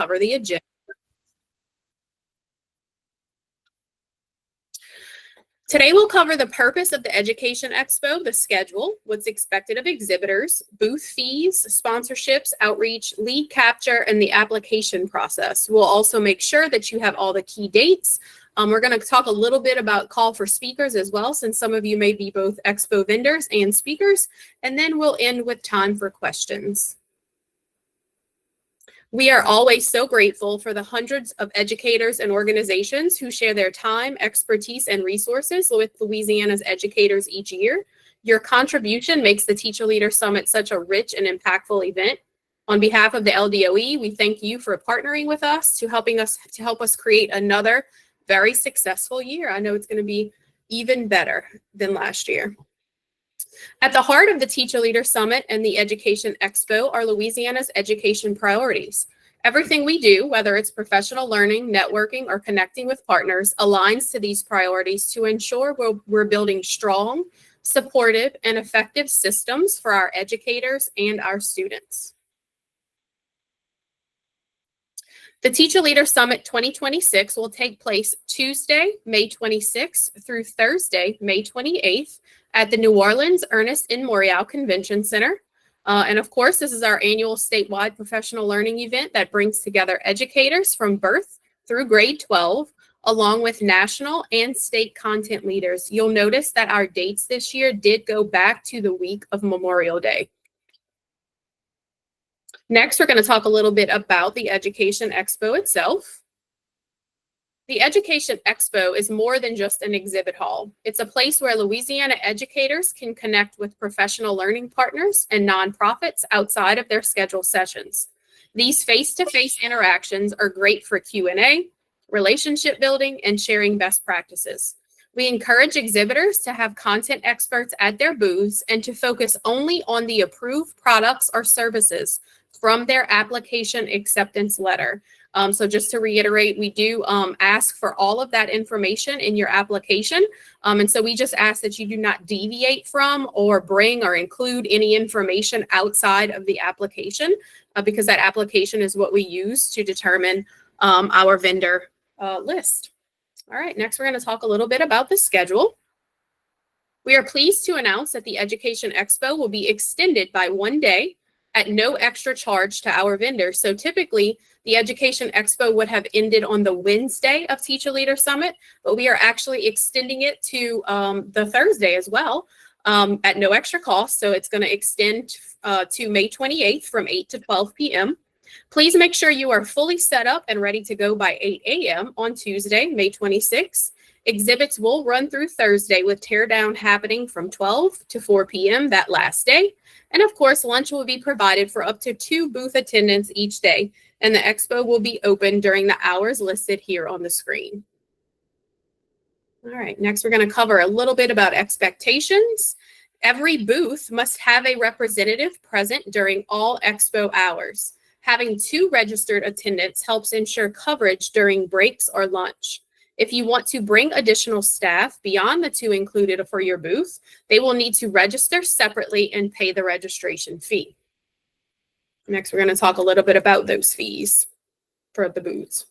cover the agenda. Today, we'll cover the purpose of the Education Expo, the schedule, what's expected of exhibitors, booth fees, sponsorships, outreach, lead capture, and the application process. We'll also make sure that you have all the key dates. We're going to talk a little bit about call for speakers as well, since some of you may be both expo vendors and speakers, and then we'll end with time for questions. We are always so grateful for the hundreds of educators and organizations who share their time, expertise, and resources with Louisiana's educators each year. Your contribution makes the Teacher Leader Summit such a rich and impactful event. On behalf of the LDOE, we thank you for partnering with us to help us create another very successful year. I know it's going to be even better than last year. At the heart of the Teacher Leader Summit and the Education Expo are Louisiana's education priorities. Everything we do, whether it's professional learning, networking, or connecting with partners, aligns to these priorities to ensure we're building strong, supportive, and effective systems for our educators and our students. The Teacher Leader Summit 2026 will take place Tuesday, May 26th through Thursday, May 28th at the New Orleans Ernest N. Morial Convention Center. And of course, this is our annual statewide professional learning event that brings together educators from birth through grade 12, along with national and state content leaders. You'll notice that our dates this year did go back to the week of Memorial Day. Next, we're going to talk a little bit about the Education Expo itself. The Education Expo is more than just an exhibit hall. It's a place where Louisiana educators can connect with professional learning partners and nonprofits outside of their scheduled sessions. These face-to-face interactions are great for Q&A, relationship building, and sharing best practices. We encourage exhibitors to have content experts at their booths and to focus only on the approved products or services from their application acceptance letter. So just to reiterate, we do ask for all of that information in your application. And so we just ask that you do not deviate from or bring or include any information outside of the application because that application is what we use to determine our vendor list. All right, next we're going to talk a little bit about the schedule. We are pleased to announce that the Education Expo will be extended by 1 day at no extra charge to our vendors. So typically, the Education Expo would have ended on the Wednesday of Teacher Leader Summit, but we are actually extending it to the Thursday as well at no extra cost. So it's going to extend to May 28th from 8 to 12 p.m. Please make sure you are fully set up and ready to go by 8 a.m. on Tuesday, May 26th. Exhibits will run through Thursday with teardown happening from 12 to 4 p.m. that last day. And of course, lunch will be provided for up to 2 booth attendants each day. And the expo will be open during the hours listed here on the screen. All right, next we're going to cover a little bit about expectations. Every booth must have a representative present during all expo hours. Having 2 registered attendants helps ensure coverage during breaks or lunch. If you want to bring additional staff beyond the 2 included for your booth, they will need to register separately and pay the registration fee. Next, we're going to talk a little bit about those fees for the booths.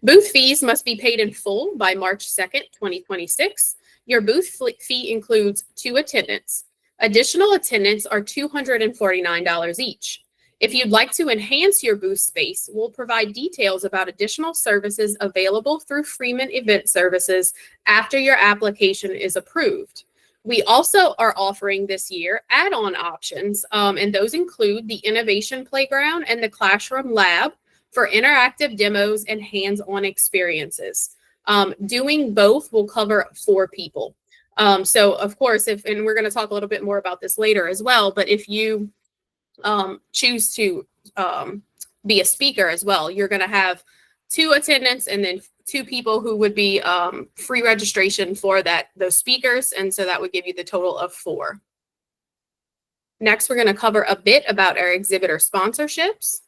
Booth fees must be paid in full by March 2nd, 2026. Your booth fee includes 2 attendants. Additional attendants are $249 each. If you'd like to enhance your booth space, we'll provide details about additional services available through Freeman Event Services after your application is approved. We also are offering this year add-on options, and those include the Innovation Playground and the Classroom Lab for interactive demos and hands-on experiences. Doing both will cover 4 people. So of course, and we're going to talk a little bit more about this later as well, but if you choose to be a speaker as well, you're going to have 2 attendants and then 2 people who would be free registration for those speakers, and so that would give you the total of 4. Next, we're going to cover a bit about our exhibitor sponsorships.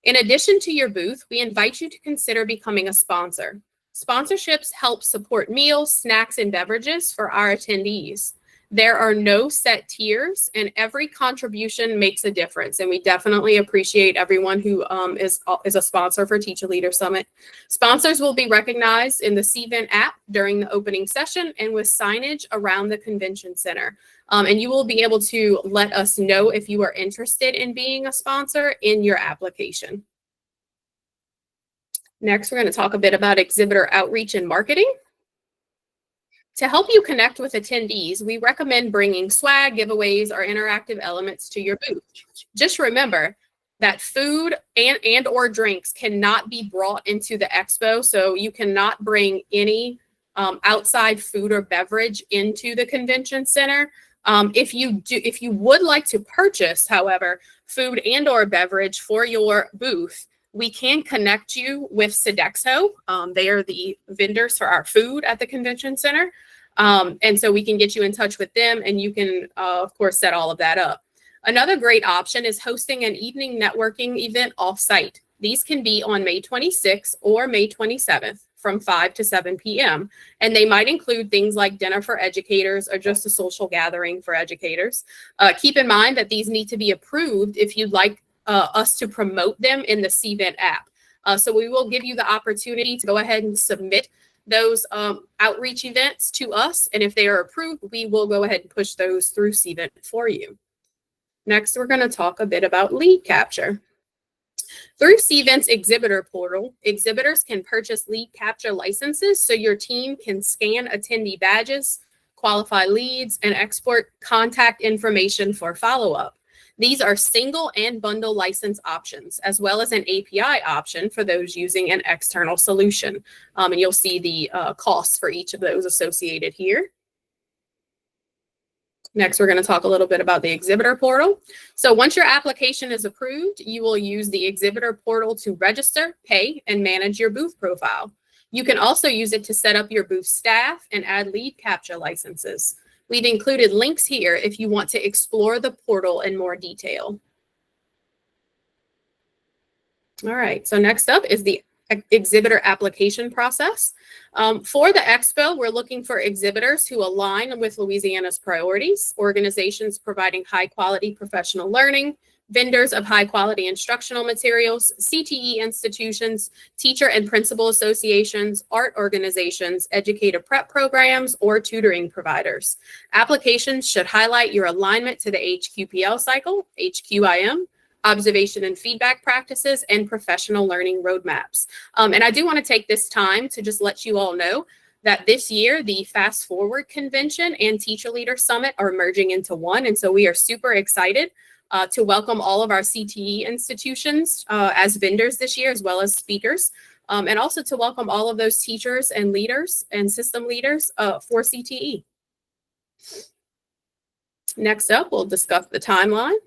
In addition to your booth, we invite you to consider becoming a sponsor. Sponsorships help support meals, snacks, and beverages for our attendees. There are no set tiers, and every contribution makes a difference. And we definitely appreciate everyone who is a sponsor for Teacher Leader Summit. Sponsors will be recognized in the CVent app during the opening session and with signage around the convention center. And you will be able to let us know if you are interested in being a sponsor in your application. Next, we're going to talk a bit about exhibitor outreach and marketing. To help you connect with attendees, we recommend bringing swag, giveaways, or interactive elements to your booth. Just remember that food and or drinks cannot be brought into the expo, so you cannot bring any outside food or beverage into the convention center. If you would like to purchase, however, food and or beverage for your booth, we can connect you with Sodexo. They are the vendors for our food at the convention center. And so we can get you in touch with them, and you can, of course, set all of that up. Another great option is hosting an evening networking event off-site. These can be on May 26th or May 27th from 5 to 7 p.m. And they might include things like dinner for educators or just a social gathering for educators. Keep in mind that these need to be approved if you'd like us to promote them in the CVent app. So we will give you the opportunity to go ahead and submit those outreach events to us. And if they are approved, we will go ahead and push those through CVent for you. Next, we're going to talk a bit about lead capture. Through CVent's exhibitor portal, exhibitors can purchase lead capture licenses so your team can scan attendee badges, qualify leads, and export contact information for follow-up. These are single and bundle license options, as well as an API option for those using an external solution. And you'll see the costs for each of those associated here. Next, we're going to talk a little bit about the exhibitor portal. So once your application is approved, you will use the exhibitor portal to register, pay, and manage your booth profile. You can also use it to set up your booth staff and add lead capture licenses. We've included links here if you want to explore the portal in more detail. All right, so next up is the exhibitor application process. For the expo, we're looking for exhibitors who align with Louisiana's priorities, organizations providing high quality professional learning, vendors of high quality instructional materials, CTE institutions, teacher and principal associations, art organizations, educator prep programs, or tutoring providers. Applications should highlight your alignment to the HQPL cycle, HQIM, observation and feedback practices, and professional learning roadmaps. And I do want to take this time to just let you all know that this year, the Fast Forward Convention and Teacher Leader Summit are merging into one. And so we are super excited to welcome all of our CTE institutions as vendors this year, as well as speakers, and also to welcome all of those teachers and leaders and system leaders for CTE. Next up, we'll discuss the timeline.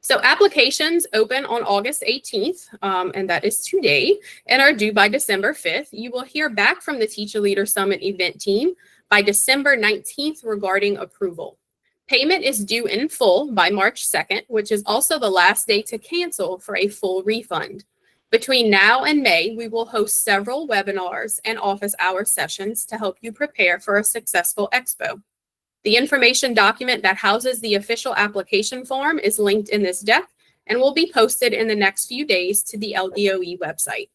So applications open on August 18th, and that is today, and are due by December 5th. You will hear back from the Teacher Leader Summit event team by December 19th regarding approval. Payment is due in full by March 2nd, which is also the last day to cancel for a full refund. Between now and May, we will host several webinars and office hour sessions to help you prepare for a successful expo. The information document that houses the official application form is linked in this deck and will be posted in the next few days to the LDOE website.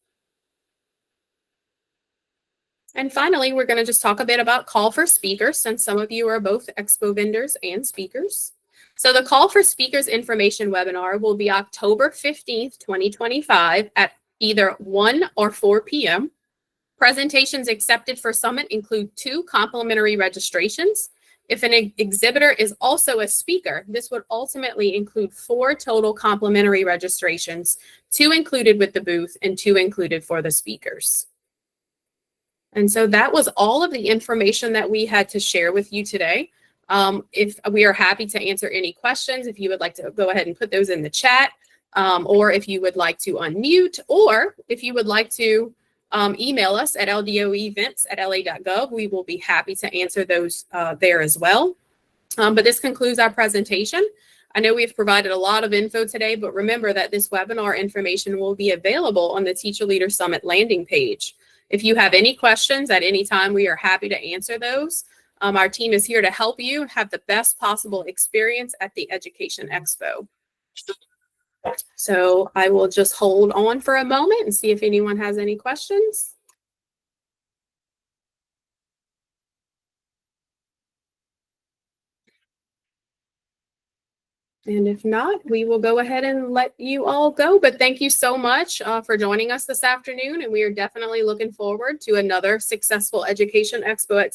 And finally, we're going to just talk a bit about call for speakers, since some of you are both expo vendors and speakers. So the call for speakers information webinar will be October 15th, 2025 at either 1 or 4 p.m. Presentations accepted for Summit include 2 complimentary registrations. If an exhibitor is also a speaker, this would ultimately include 4 total complimentary registrations, 2 included with the booth and 2 included for the speakers. And so that was all of the information that we had to share with you today. If we are happy to answer any questions, if you would like to go ahead and put those in the chat, or if you would like to unmute, or if you would like to email us at ldoeevents@la.gov, we will be happy to answer those there as well. But this concludes our presentation. I know we've provided a lot of info today, but remember that this webinar information will be available on the Teacher Leader Summit landing page. If you have any questions at any time, we are happy to answer those. Our team is here to help you have the best possible experience at the Education Expo. So I will just hold on for a moment and see if anyone has any questions. And if not, we will go ahead and let you all go. But thank you so much for joining us this afternoon. And we are definitely looking forward to another successful Education Expo at